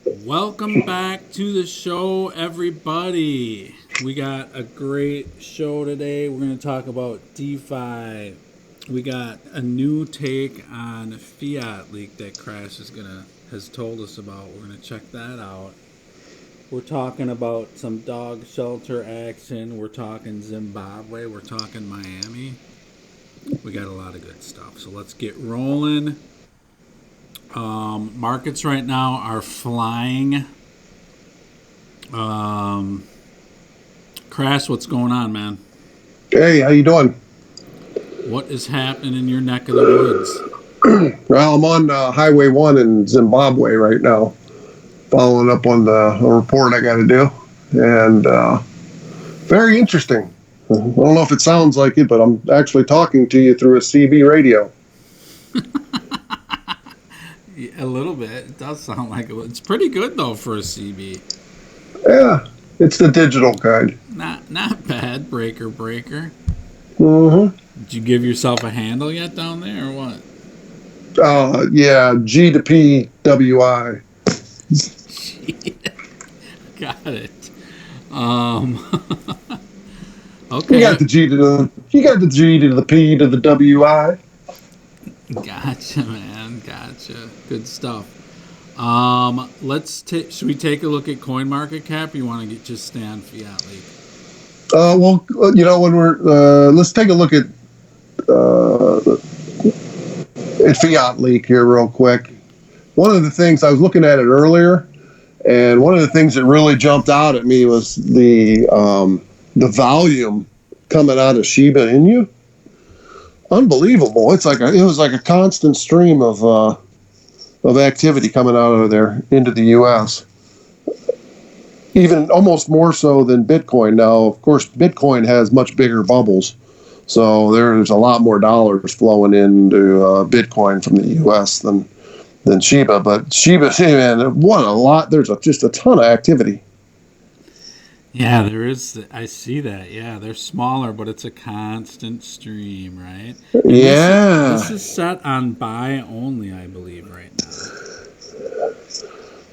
Welcome back to the show, everybody. We got a great show today. We're going to talk about DeFi. We got a new take on fiat leak that Crash has told us about. We're going to check that out. We're talking about some dog shelter action. We're talking Zimbabwe. We're talking Miami. We got a lot of good stuff. So let's get rolling. Markets right now are flying. Crash, what's going on, man? Hey, how you doing? What is happening in your neck of the woods? Well, I'm on Highway 1 in Zimbabwe right now, following up on a report I got to do. And very interesting. I don't know if it sounds like it, but I'm actually talking to you through a CB radio. Yeah, a little bit. It does sound like it. It's pretty good though for a CB. Yeah, it's the digital kind. Not bad. Breaker. Mm-hmm. Did you give yourself a handle yet down there or what? Yeah, G to P WI. Got it. Okay. You got the G to the P to the WI. Gotcha, man. Gotcha. Good stuff. Should we take a look at coin market cap? Or you want to just stay on fiat league? Well, when let's take a look at fiat leak here real quick. One of the things I was looking at it earlier, and one of the things that really jumped out at me was the volume coming out of Shiba Inu. Unbelievable! It was like a constant stream of activity coming out of there into the U.S. Even almost more so than Bitcoin. Now, of course, Bitcoin has much bigger bubbles, so there's a lot more dollars flowing into Bitcoin from the U.S. than Shiba. But Shiba, man, what a lot! There's just a ton of activity. Yeah, there is. I see that. Yeah, they're smaller, but it's a constant stream, right? And Yeah. this is set on buy only, I believe, right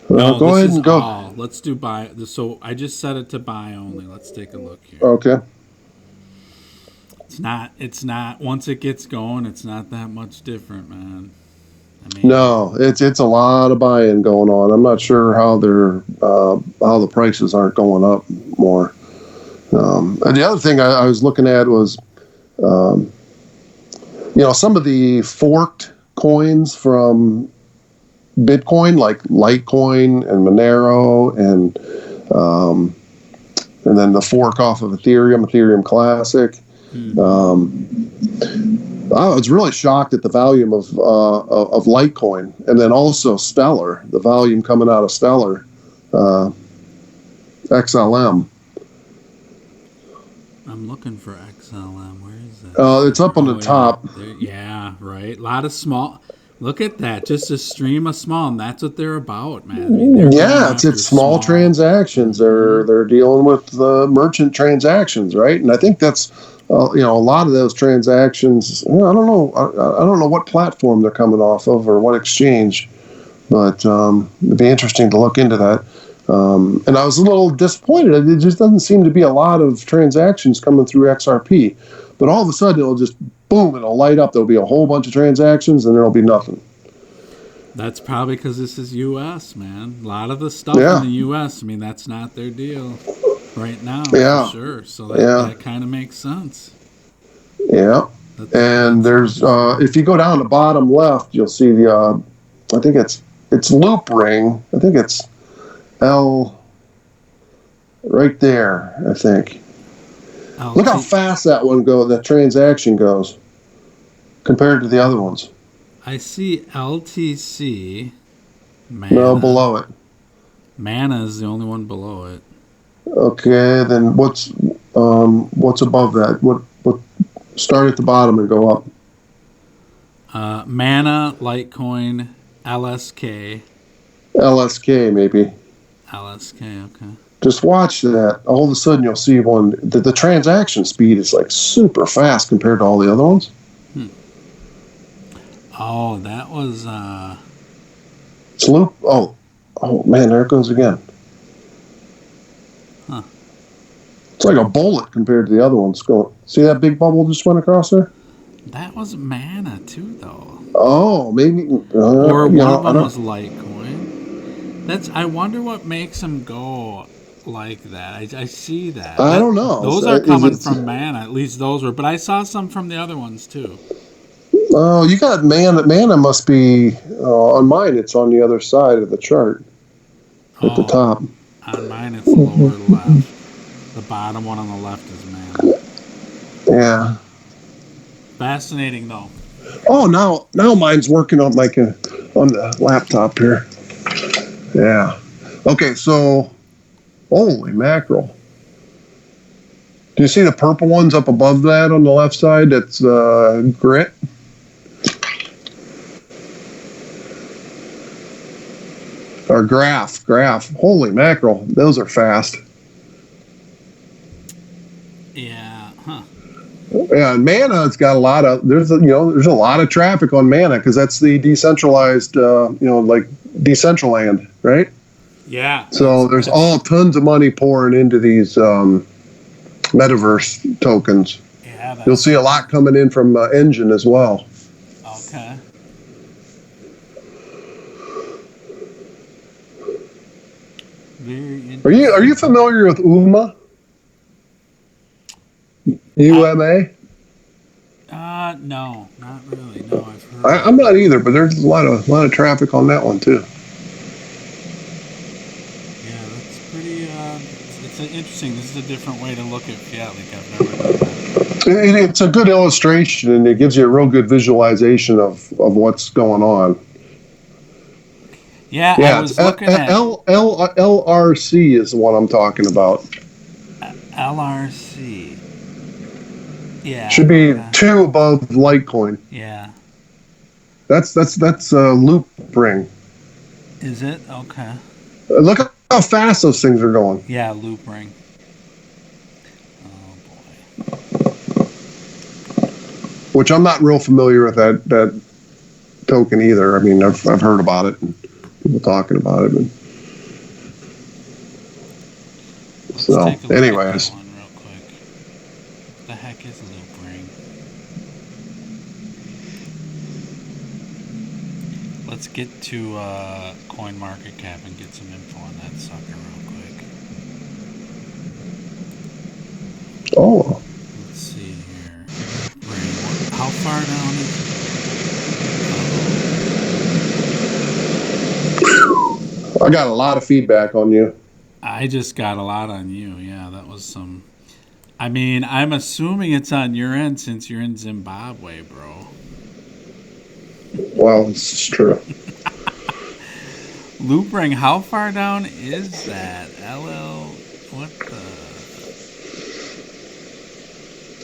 now. Go ahead and go. All. Let's do buy. So I just set it to buy only. Let's take a look here. Okay. It's not. It's not. Once it gets going, it's not that much different, man. I mean, No, it's a lot of buy-in going on. I'm not sure how how the prices aren't going up more. And the other thing I was looking at was, some of the forked coins from Bitcoin, like Litecoin and Monero, and then the fork off of Ethereum Classic. I was really shocked at the volume of Litecoin, and then also Stellar, the volume coming out of Stellar, XLM. I'm looking for XLM. Where is that? It's up on the top. Yeah, right. A lot of small. Look at that. Just a stream of small, and that's what they're about, man. I mean, it's small transactions. They're dealing with merchant transactions, right? And I think that's a lot of those transactions. I don't know. I don't know what platform they're coming off of or what exchange, but it'd be interesting to look into that. And I was a little disappointed. It just doesn't seem to be a lot of transactions coming through XRP. But all of a sudden, it'll just boom, it'll light up. There'll be a whole bunch of transactions, and there'll be nothing. That's probably because this is U.S., man. A lot of the stuff in the U.S., I mean, that's not their deal right now, for sure. So that kind of makes sense. Yeah. And there's, if you go down the bottom left, you'll see I think it's loop ring. I think it's L right there, I think. Look how fast that transaction goes compared to the other ones. I see LTC. Mana. No, below it. Mana is the only one below it. Okay, then what's above that? What start at the bottom and go up? Mana, Litecoin, LSK. LSK maybe. LSK, okay. Just watch that. All of a sudden, you'll see one. The transaction speed is like super fast compared to all the other ones. Oh, that was. Sloop. Oh, Oh man, there it goes again. Huh. It's like a bullet compared to the other ones. Going. See that big bubble just went across there? That was mana too, though. Oh, maybe. Or one of I them don't. was Litecoin. I wonder what makes them go like that. I see that. I don't know. Those are coming from mana. At least those were. But I saw some from the other ones too. Oh, you got mana. Mana must be on mine. It's on the other side of the chart at the top. On mine, it's lower left. The bottom one on the left is mana. Yeah. Fascinating though. Oh, now mine's working on on the laptop here. Yeah. Okay, so holy mackerel. Do you see the purple ones up above that on the left side? That's grit. Or graph. Holy mackerel. Those are fast. Yeah. Huh. Yeah, and Mana, it's got a lot of there's a lot of traffic on Mana because that's the decentralized like Decentraland, right? Yeah. So there's all tons of money pouring into these metaverse tokens. Yeah. You'll see a lot coming in from Engine as well. Okay. Very interesting. Are you familiar with UMA? UMA? No, not really. No, I've heard. I'm not either, but there's a lot of traffic on that one too. Yeah, that's pretty. It's interesting. This is a different way to look at fiat. Like I've never done that. It's a good illustration, and it gives you a real good visualization of what's going on. Yeah, I was looking at LRC is the one I'm talking about. LRC. Yeah. Should be 2 above Litecoin. Yeah. That's loop ring. Is it? Okay. Look how fast those things are going. Yeah, loop ring. Oh boy. Which I'm not real familiar with that token either. I mean, I've heard about it and people talking about it. So, anyways. One real quick. What the heck is loop ring? Let's get to CoinMarketCap and get some info on that sucker real quick. Oh. Let's see here. Ring. How far down is it? I got a lot of feedback on you. I just got a lot on you. Yeah, that was some. I mean, I'm assuming it's on your end since you're in Zimbabwe, bro. Well, this is true. Loop ring, how far down is that? What the?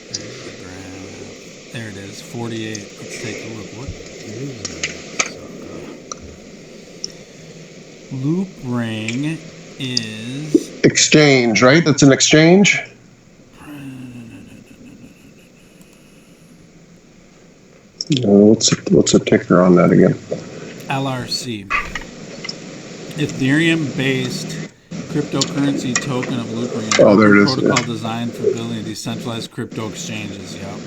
There's the graph. There it is, 48. Let's take a look. What is that? Loop ring is exchange, right? That's an exchange. What's the ticker on that again? LRC. Ethereum-based cryptocurrency token of loop ring. Oh, there it is. Protocol designed for building decentralized crypto exchanges. Yep.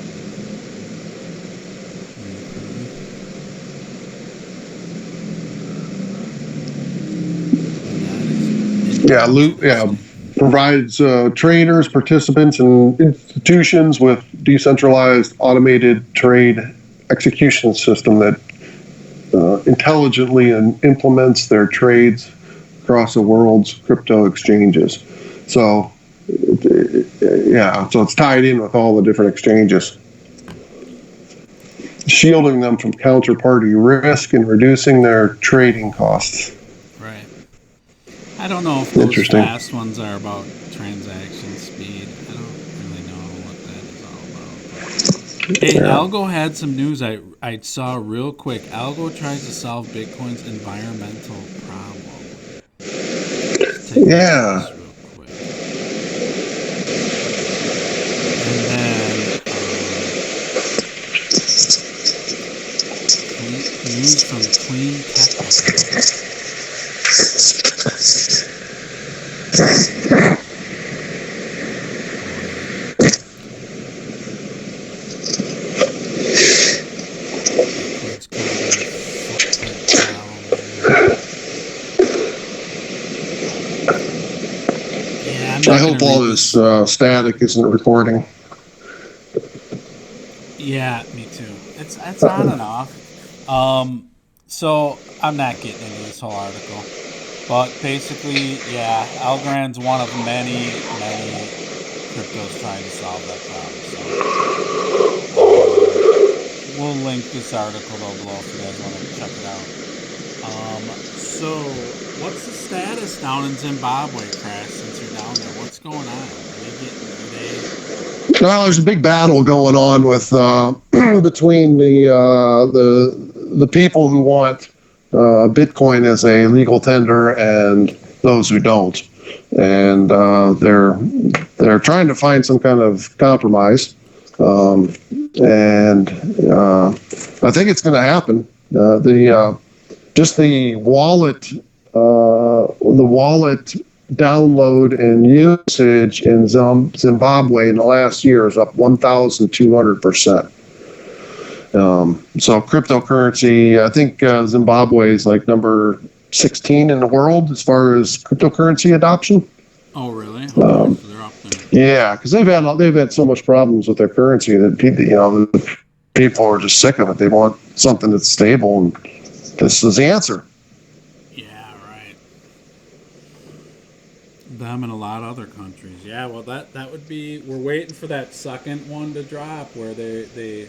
Yeah, loop. Yeah, provides traders, participants, and institutions with decentralized automated trade execution system that intelligently implements their trades across the world's crypto exchanges. So, so it's tied in with all the different exchanges, shielding them from counterparty risk and reducing their trading costs. Right. I don't know if those fast ones are about transaction speed. I don't really know what that is all about. Hey, yeah. Algo had some news I saw real quick. Algo tries to solve Bitcoin's environmental problem. Yeah. Real quick. And then news from Clean Technical. Yeah, I hope all this static isn't recording. Yeah, me too. It's on and off. So I'm not getting into this whole article, but basically, yeah, Algorand's one of many cryptos trying to solve that problem. So we'll link this article though below if you guys want to check it out. So what's the status down in Zimbabwe, Crash? Since you're down there, what's going on? Well, there's a big battle going on with between the people who want Bitcoin as a legal tender and those who don't, and they're trying to find some kind of compromise, and I think it's going to happen. The wallet download and usage in Zimbabwe in the last year is up 1,200%. So cryptocurrency, I think Zimbabwe is like number 16 in the world as far as cryptocurrency adoption. Oh, really? Okay, so they're up there. Yeah, because they've had so much problems with their currency that people are just sick of it. They want something that's stable, and this is the answer. Yeah, right. Them and a lot of other countries. Yeah, well, that would be. We're waiting for that second one to drop where they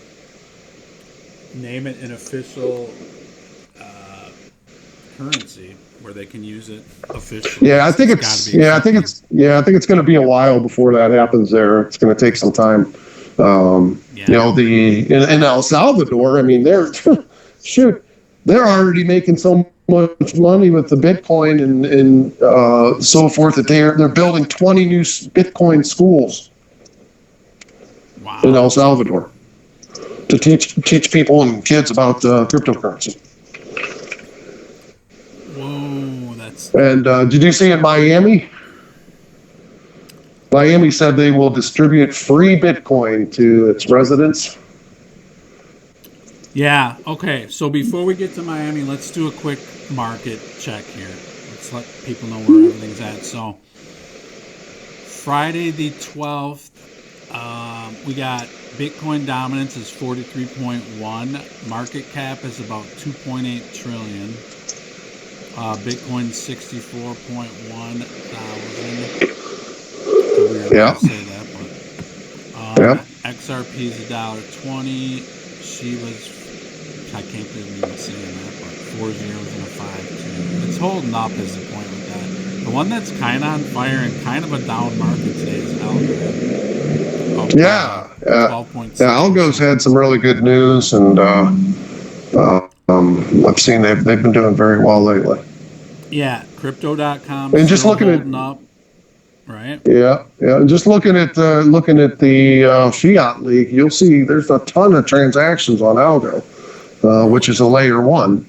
name it an official currency where they can use it officially. Yeah, I think it's going to be a while before that happens. There, it's going to take some time. In El Salvador, I mean, they're already making so much money with the Bitcoin and so forth that they're building 20 new Bitcoin schools. Wow. In El Salvador to teach people and kids about cryptocurrency. Whoa, that's. And did you see in Miami? Miami said they will distribute free Bitcoin to its residents. Yeah, okay. So before we get to Miami, let's do a quick market check here. Let's let people know where everything's at. So Friday the 12th, we got Bitcoin dominance is 43.1. Market cap is about 2.8 trillion. Bitcoin 64.1 thousand. Yeah. Say that, but XRP is $1.20. She was, I can't believe I'm saying that, but 4 zeros and a 5 too. It's holding up is the point with that. The one that's kind of on fire and kind of a down market today is Algo. Algo's had some really good news, and I've seen they've been doing very well lately. Yeah, crypto.com and just looking holding up. Right. Yeah. And just looking at the fiat league, you'll see there's a ton of transactions on Algo, which is a layer 1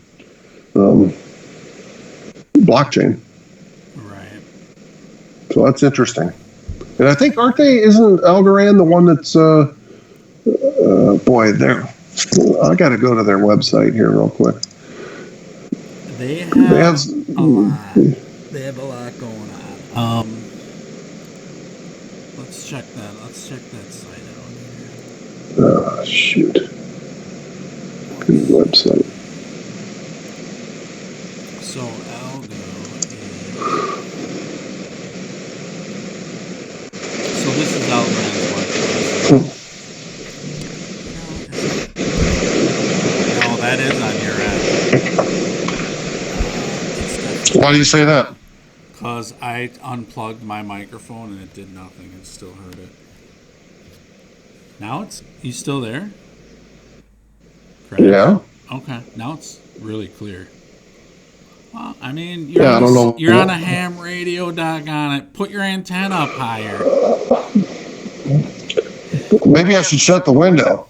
blockchain. Right. So that's interesting. And I think isn't Algorand the one that's I got to go to their website here real quick. They have a lot. They have a lot going on. Let's check that. Let's check that site out here. Shoot. Good website. So Algo is. So this is Algorand's website. No, that is on your end. Why do you say that? Because I unplugged my microphone and it did nothing and still heard it. Now you still there? Correct? Yeah. Okay. Now it's really clear. Well, I mean, you're on a ham radio, doggone it. Put your antenna up higher. Maybe I should shut the window.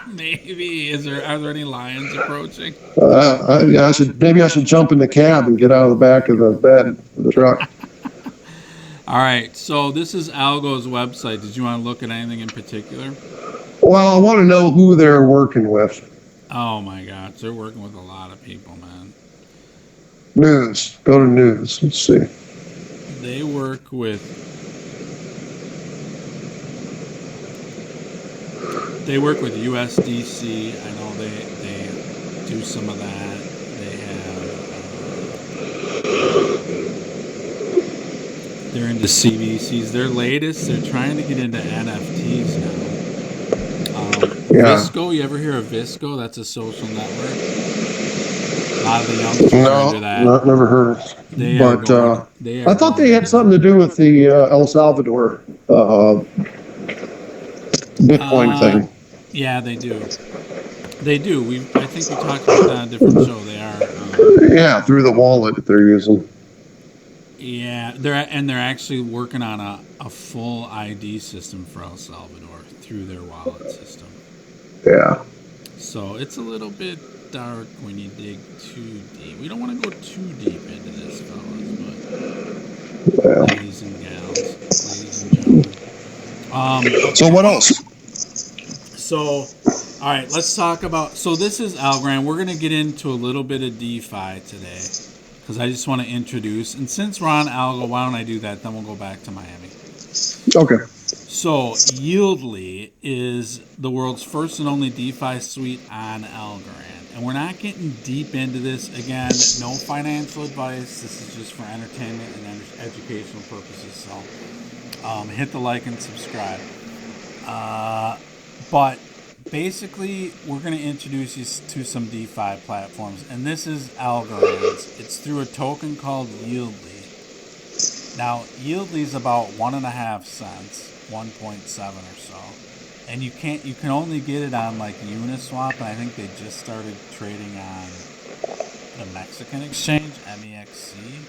Maybe. Are there any lions approaching? I should jump in the cab and get out of the back of the bed of the truck. All right, so this is Algo's website. Did you want to look at anything in particular? Well, I want to know who they're working with. Oh my gosh, they're working with a lot of people, man. News. Go to news. Let's see. They work with USDC. I know they do some of that. They have they're into CBDCs. Their latest, they're trying to get into NFTs now. Yeah. Visco, you ever hear of Visco? That's a social network. A lot of the youngsters are into that. No, never heard of it. But I thought they had something to do with the El Salvador Bitcoin thing. Yeah, they do. They do. I think we talked about that on a different show. They are. Yeah, through the wallet that they're using. Yeah, they're actually working on a full ID system for El Salvador through their wallet system. Yeah. So it's a little bit dark when you dig too deep. We don't want to go too deep into this, fellas, but ladies and gals, ladies and gentlemen. Okay. So what else? So, all right, let's talk about. So this is Algorand. We're going to get into a little bit of DeFi today because I just want to introduce. And since we're on Algo, why don't I do that? Then we'll go back to Miami. Okay. So Yieldly is the world's first and only DeFi suite on Algorand. And we're not getting deep into this. Again, no financial advice. This is just for entertainment and educational purposes. So hit the like and subscribe. But basically, we're going to introduce you to some DeFi platforms. And this is Algorand. It's through a token called Yieldly. Now, Yieldly is about 1.5 cents. 1.7 or so, and you can only get it on like Uniswap, and I think they just started trading on the Mexican exchange, MEXC.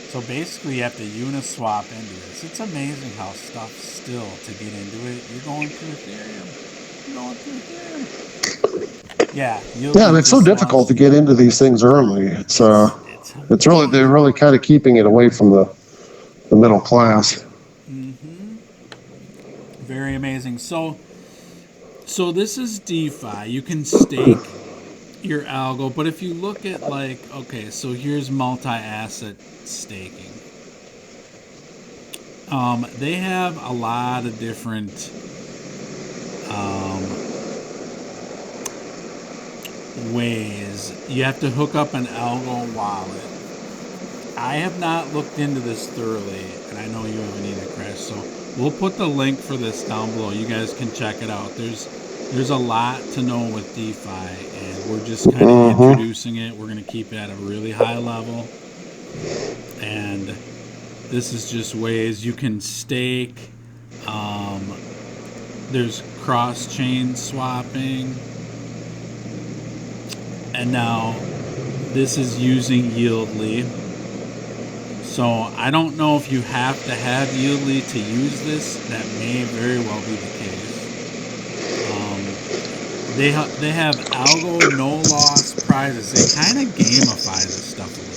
So basically you have to Uniswap into this. It's amazing how stuff still to get into it. You're going through Ethereum. Yeah. Yeah, it's so difficult to get into these things early. It's really, they're really kind of keeping it away from the middle class. Very amazing. So this is DeFi. You can stake your algo, but if you look at so here's multi-asset staking. They have a lot of different ways. You have to hook up an algo wallet. I have not looked into this thoroughly, and I know you haven't either, Crash. So we'll put the link for this down below. You guys can check it out. There's a lot to know with DeFi, and we're just kind of introducing it. We're going to keep it at a really high level, and this is just ways you can stake. There's cross-chain swapping, and now this is using Yieldly. So I don't know if you have to have Yieldly to use this. That may very well be the case. They have algo no loss prizes. They kind of gamify this stuff a little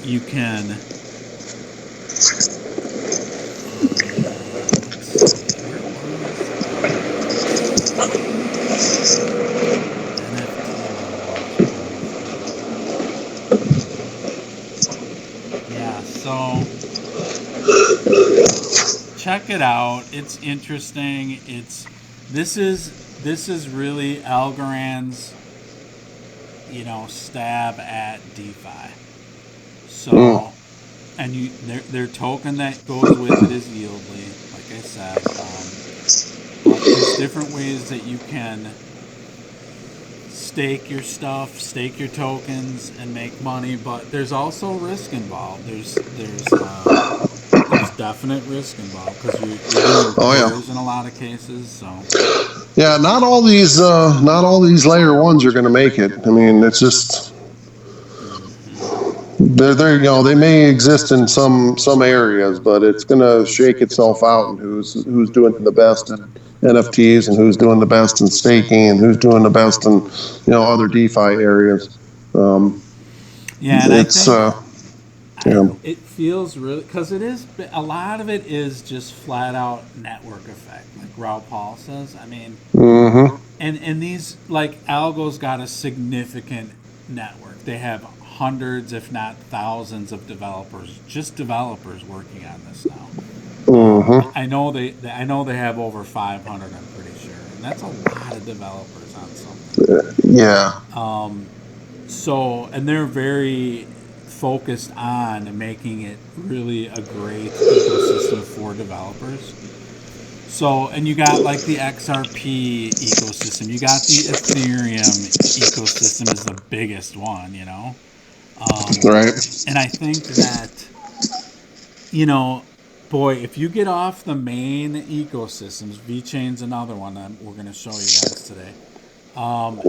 bit. You can. Check it out. It's interesting. This is really Algorand's stab at DeFi. So and their token that goes with it is Yieldly, like I said. But there's different ways that you can stake your stuff, stake your tokens, and make money. But there's also risk involved. There's definite risk involved because you're doing pairs in a lot of cases. So yeah, not all these layer ones are going to make it. I mean, it's just they may exist in some areas, but it's going to shake itself out. And who's doing the best in NFTs, and who's doing the best in staking, and who's doing the best in other DeFi areas. Yeah, and It's it feels really, because it is a lot of it is just flat out network effect, like Raul Paul says. I mean, mm-hmm. and these, like, Algo's got a significant network. They have hundreds, if not thousands, of developers, just developers working on this now. Mm-hmm. I know they have over 500. I'm pretty sure, and that's a lot of developers on something. Yeah. So, and they're very focused on making it really a great ecosystem for developers. So, and you got like the XRP ecosystem, you got the Ethereum ecosystem is the biggest one, you know. Right. And I think that, you know, boy, if you get off the main ecosystems, VeChain's another one that we're going to show you guys today.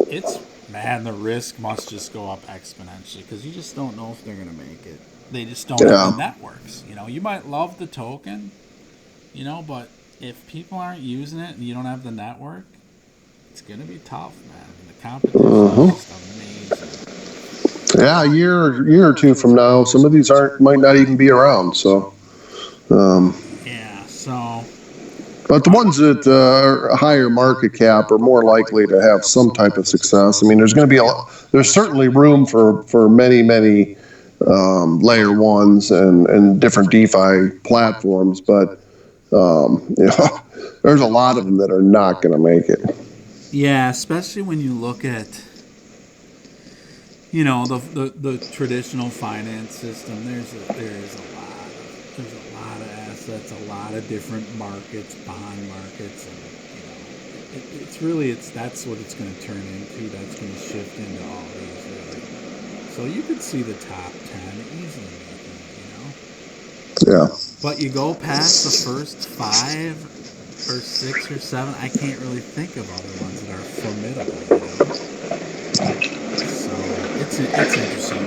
It's, man, the risk must just go up exponentially because you just don't know if they're going to make it. They just don't have the networks. You know, you might love the token, you know, but if people aren't using it and you don't have the network, it's going to be tough, man. The competition is just amazing. Yeah, a year or two from now, some of these might not even be around. So, yeah. So, but the ones that are higher market cap are more likely to have some type of success. I mean, there's going to be there's certainly room for many layer ones and different DeFi platforms, but you know, there's a lot of them that are not going to make it. Yeah, especially when you look at, you know, the traditional finance system. There's a lot of assets, a lot of different markets, bond markets, and, you know, that's what it's going to turn into. That's going to shift into all these, really. So you could see the top 10 easily making it, you know. Yeah. But you go past the first 5 or 6 or 7, I can't really think of other ones that are formidable, you know. So it's interesting.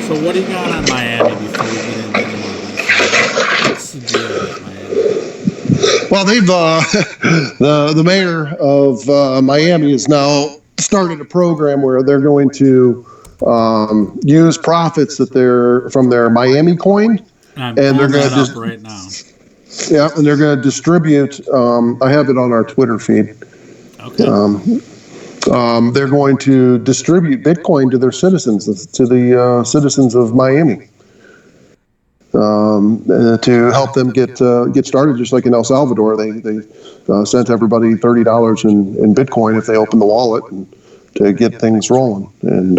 So what do you got on Miami before we get into any more details? What's the deal with Miami? Well, they've the mayor of Miami has now started a program where they're going to use profits that they're from their Miami coin, I'm and they're pulling going that to up right now. yeah, and they're going to distribute. I have it on our Twitter feed. Okay. They're going to distribute Bitcoin to their citizens, to the citizens of Miami, to help them get started. Just like in El Salvador, they sent everybody $30 in Bitcoin if they open the wallet and to get things rolling. And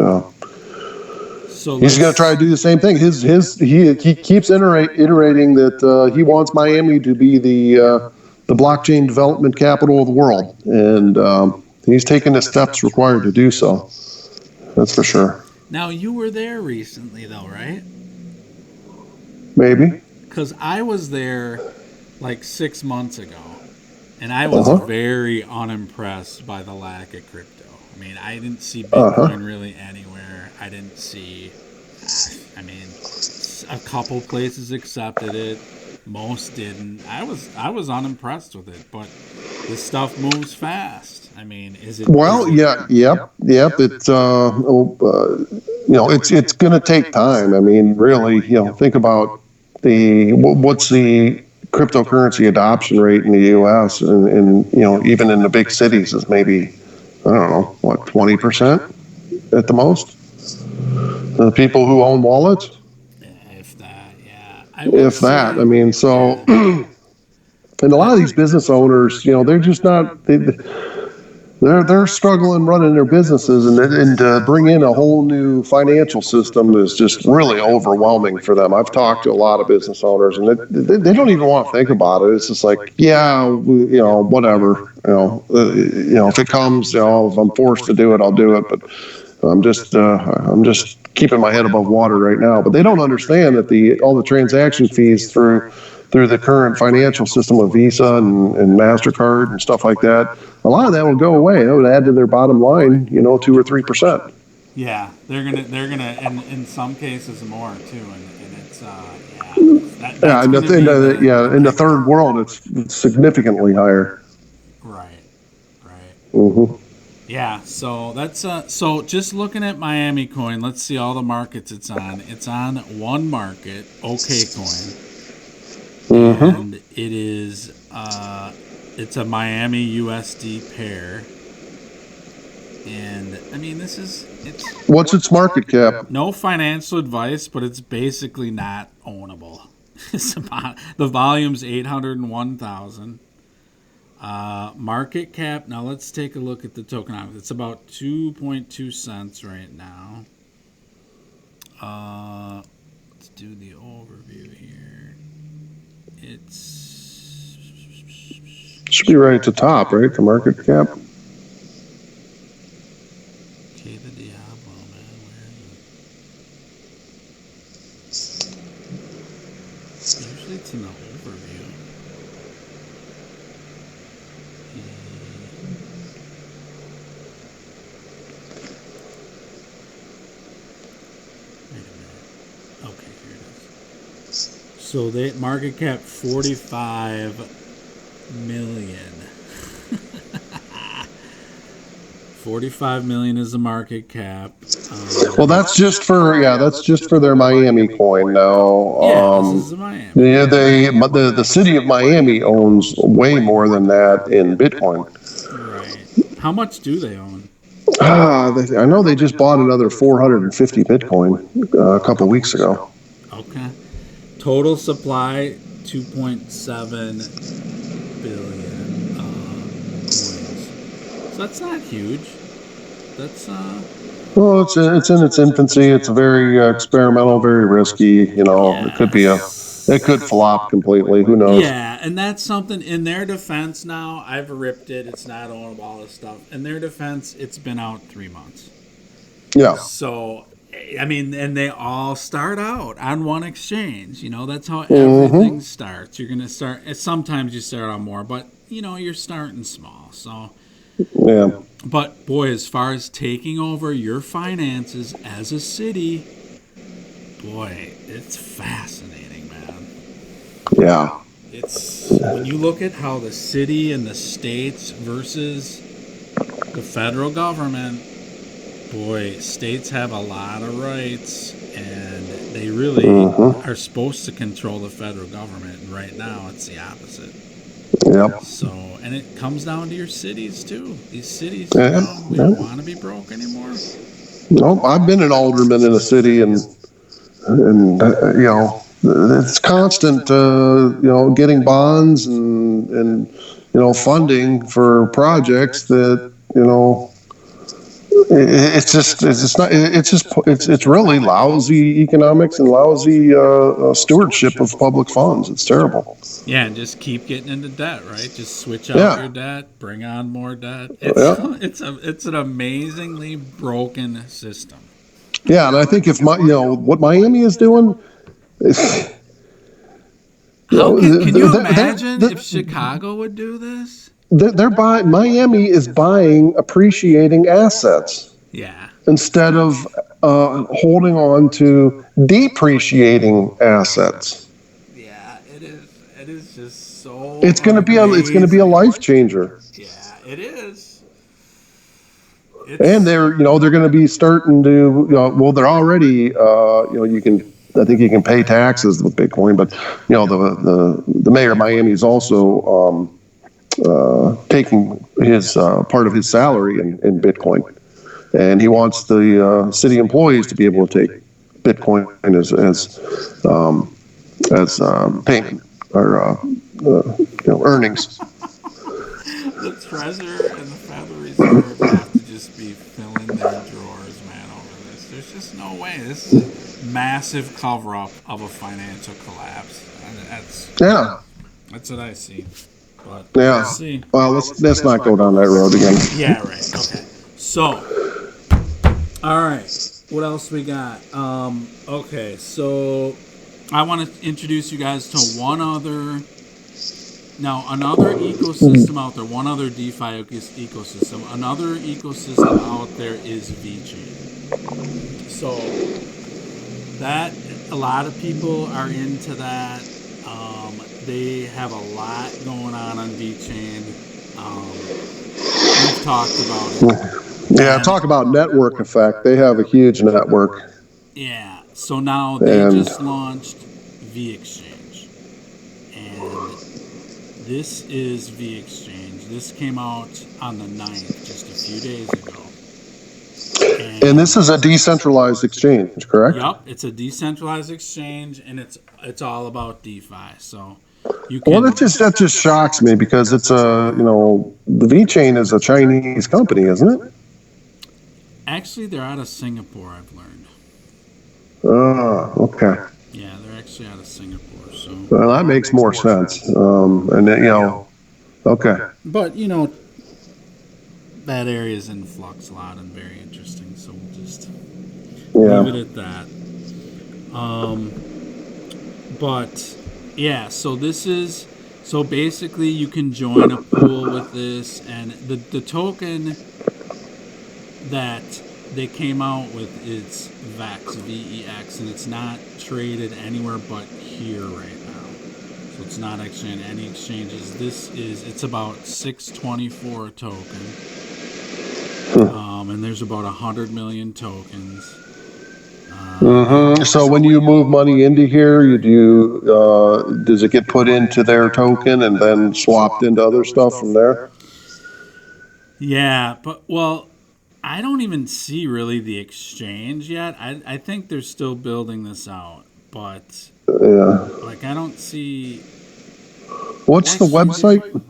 he's going to try to do the same thing. He keeps iterating that he wants Miami to be the blockchain development capital of the world, and he's taking the steps required to do so. That's for sure. Now, you were there recently, though, right? Maybe. Because I was there like 6 months ago, and I was very unimpressed by the lack of crypto. I mean, I didn't see Bitcoin really anywhere. I didn't see, I mean, a couple places accepted it. Most didn't. I was unimpressed with it, but this stuff moves fast. I mean, is it? Well, yep. It's you know, it's going to take time. I mean, really, you know, think about what's the cryptocurrency adoption rate in the U.S. and you know, even in the big cities is maybe, I don't know, what, 20% at the most. The people who own wallets. If that, yeah. If that, I mean, so. Yeah. And a lot of these business owners, you know, they're just not. They're struggling running their businesses, and to bring in a whole new financial system is just really overwhelming for them. I've talked to a lot of business owners, and they don't even want to think about it. It's just like, yeah, you know, whatever, you know, if it comes, you know, if I'm forced to do it, I'll do it. But I'm just keeping my head above water right now. But they don't understand that all the transaction fees through the current financial system with Visa and MasterCard and stuff like that, a lot of that will go away. It would add to their bottom line, you know, 2 or 3%. Yeah, they're gonna, and in some cases more too, and it's in the third world, it's significantly higher. Right. Mm-hmm. Yeah, so that's so just looking at Miami coin, let's see all the markets it's on. It's on one market, OK coin. Mm-hmm. And it is it's a Miami USD pair. And I mean What's its market cap? no financial advice, but it's basically not ownable. It's about, the volume's 801,000. Market cap. Now let's take a look at the tokenomics. It's about 2.2 cents right now. Let's do the overview here. It's Should be right at the top, right? The market cap. okay. The Diablo, man. Where is it? Usually it's in the overview. Wait a minute. Okay, here it is. So they market cap 45 million. 45 million is the market cap. Well, that's just for their Miami coin now. This is the Miami. Yeah, the city of Miami owns way more than that in Bitcoin. Right. How much do they own? I know they just bought another 450 Bitcoin a couple weeks ago. Okay. Total supply 2.7 billion coins. So that's not huge. That's Well, it's in its infancy. It's very experimental, very risky. It could flop completely. Who knows? Yeah, and that's something in their defense now. I've ripped it. It's not ownable, all this stuff. In their defense, it's been out 3 months. Yeah. So, I mean, and they all start out on one exchange. That's how everything starts. You're going to start, sometimes you start on more, but, you're starting small. So, yeah. But, boy, as far as taking over your finances as a city, boy, it's fascinating, man. Yeah. It's when you look at how the city and the states versus the federal government, boy, states have a lot of rights, and they really are supposed to control the federal government. And right now, it's the opposite. Yep. So, and it comes down to your cities too. These cities, we don't want to be broke anymore. No, I've been an alderman in a city, and it's constant. Getting bonds and funding for projects that it's really lousy economics and lousy stewardship of public funds. It's terrible. Yeah, and just keep getting into debt, right? Just switch out your debt, bring on more debt. It's an amazingly broken system. Yeah, and I think if what Miami is doing. Can you imagine if Chicago would do this? Miami is buying appreciating assets. Yeah. Instead of holding on to depreciating assets. Yeah, it is. It is just so. It's going to be a life changer. Yeah, it is. And they're going to be starting to they're already I think you can pay taxes with Bitcoin, but the mayor of Miami is also taking his part of his salary in Bitcoin, and he wants the city employees to be able to take Bitcoin as payment or earnings. The Treasurer and the Federal Reserve have to just be filling their drawers, man, over this. There's just no way. This is a massive cover-up of a financial collapse. That's what I see. But we'll see. Well, let's not go down that road again. Yeah, right. Okay. So, all right. What else we got? Okay, so I want to introduce you guys to another ecosystem out there, one other DeFi ecosystem. Another ecosystem out there is VeChain. So that a lot of people are into that. They have a lot going on VeChain. We've talked about it. Yeah, And talk about network effect. They have a huge network. yeah, so now they And just launched V Exchange. And this is V Exchange. This came out on the 9th, just a few days ago. and this is a decentralized exchange, correct? Yep, it's a decentralized exchange, and it's all about DeFi. So you Well, can. that just shocks me because it's the V Chain is a Chinese company, isn't it? Actually, they're out of Singapore. I've learned. Oh, okay. Yeah, they're actually out of Singapore. So, Well, that makes more sense. And then, okay. but that area is in flux a lot and very interesting. So we'll just leave it at that. But yeah, so basically you can join a pool with this, and the token that they came out with is VEX, VEX, and it's not traded anywhere but here right now. So it's not actually in any exchanges. It's about 624 a token, and there's about 100 million tokens. So when you move money into here, does it get put into their token and then swapped into other stuff from there? Yeah, but I don't even see really the exchange yet. I think they're still building this out, but Yeah. I don't see. What's the website?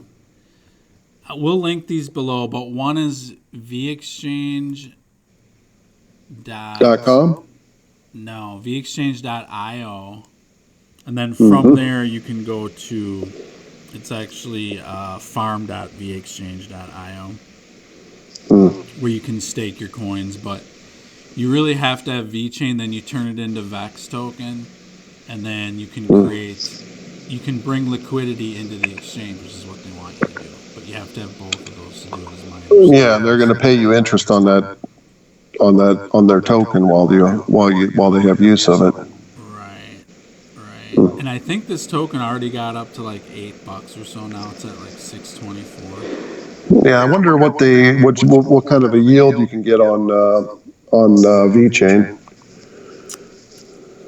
We'll link these below, but one is vexchange. .com? No, vexchange.io, and then from there you can go to. It's actually farm.vexchange.io, where you can stake your coins, but you really have to have VeChain, then you turn it into VEX token, and then you can you can bring liquidity into the exchange, which is what they want you to do. But you have to have both of those to do it, as my understanding. Yeah, they're going to pay you interest on their token while they have use of it. Right. And I think this token already got up to like $8 or so. Now it's at like 624. Yeah, I wonder what kind of a yield you can get on VeChain.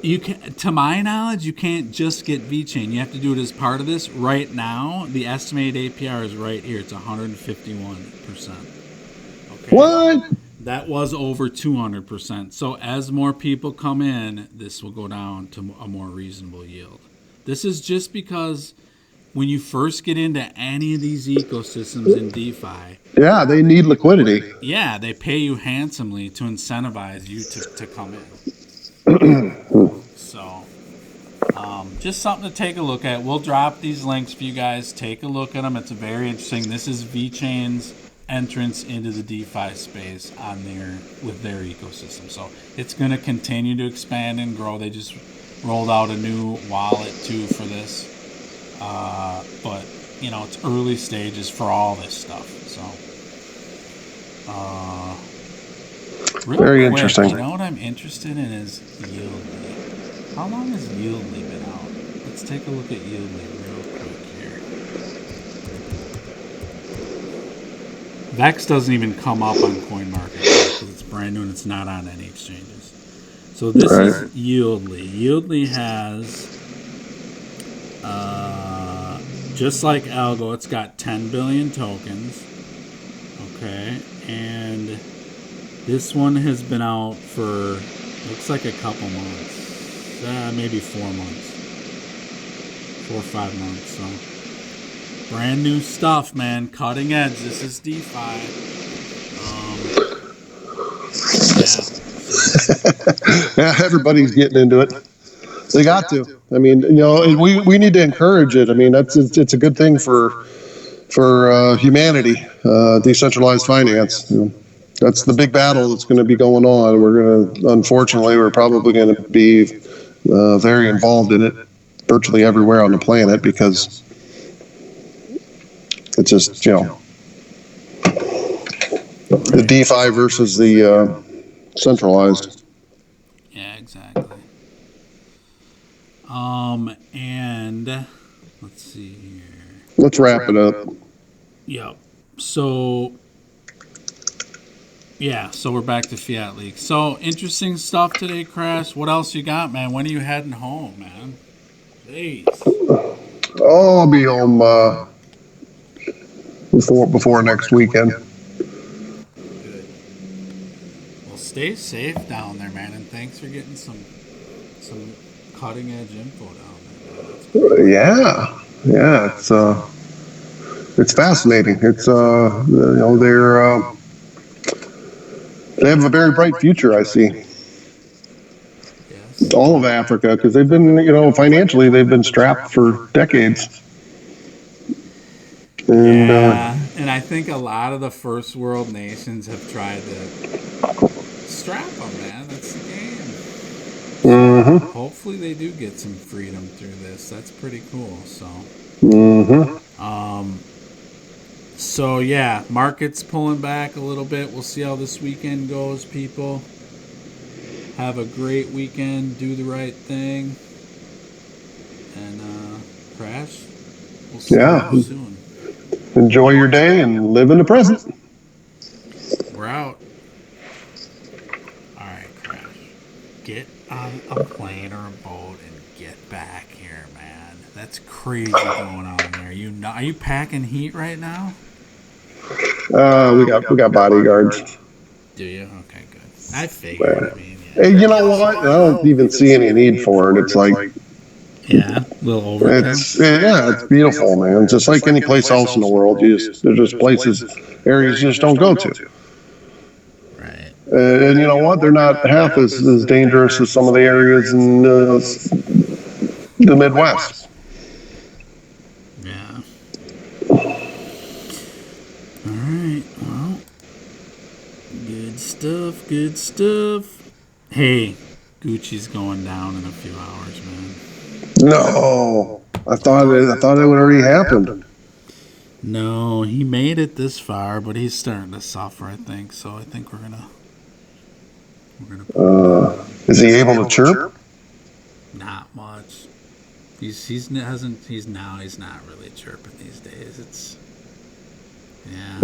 You can, to my knowledge, you can't just get VeChain. You have to do it as part of this. Right now, the estimated APR is right here. It's 151%. Okay. What? That was over 200%. So as more people come in, this will go down to a more reasonable yield. This is just because when you first get into any of these ecosystems in DeFi, yeah, they need liquidity. Yeah, they pay you handsomely to incentivize you to come in. So, just something to take a look at. We'll drop these links for you guys. Take a look at them. It's very interesting. This is VeChain's entrance into the DeFi space with their ecosystem. So it's going to continue to expand and grow. They just rolled out a new wallet too for this. But it's early stages for all this stuff. So, very interesting. You know what I'm interested in is Yieldly. How long has Yieldly been out? Let's take a look at Yieldly real quick here. VEX doesn't even come up on CoinMarketCap because it's brand new and it's not on any exchanges. So this is Yieldly. Yieldly has, just like Algo, it's got 10 billion tokens. Okay, and this one has been out for, looks like a couple months. Maybe 4 months. 4 or 5 months. So, brand new stuff, man. Cutting edge. This is DeFi. Yeah, everybody's getting into it. They got to. I mean, we need to encourage it. I mean, it's a good thing for humanity, decentralized finance. That's the big battle that's going to be going on. Unfortunately, we're probably going to be very involved in it virtually everywhere on the planet because it's just, the DeFi versus the centralized. Yeah, exactly. And let's see here. Let's wrap it up. Yep. So yeah, so we're back to Fiat League. So interesting stuff today, Crash. What else you got, man? When are you heading home, man? Jeez. Oh, I'll be home before next weekend. Good. Well, stay safe down there, man, and thanks for getting some cutting edge info down there. Yeah, it's fascinating. It's they have a very bright future. I see. Yes. All of Africa, because they've been, financially they've been strapped for decades. And and I think a lot of the first world nations have tried to strap them, man. That's the game. So hopefully they do get some freedom through this. That's pretty cool. So yeah, market's pulling back a little bit. We'll see how this weekend goes, people. Have a great weekend. Do the right thing. And Crash, we'll see you soon. Enjoy your day and live in the present. We're out. All right, Crash. Get on a plane or a boat and get back here, man. That's crazy going on there. Are you packing heat right now? We got bodyguards. Do you? Okay, good. I figured. Hey, you know what? I don't even see any need for it. It's like, a little overkill. It's beautiful, man. Just like any place else in the world, there's just areas you just don't go to. Right. And you know what? They're not half as dangerous as some of the areas in the Midwest. Yeah. All right. Well, good stuff. Good stuff. Hey, Gucci's going down in a few hours, man. No, I thought it would already happened. No, he made it this far, but he's starting to suffer, I think. So I think we're gonna. Is he able to chirp? Not much. He's not really chirping these days. It's yeah.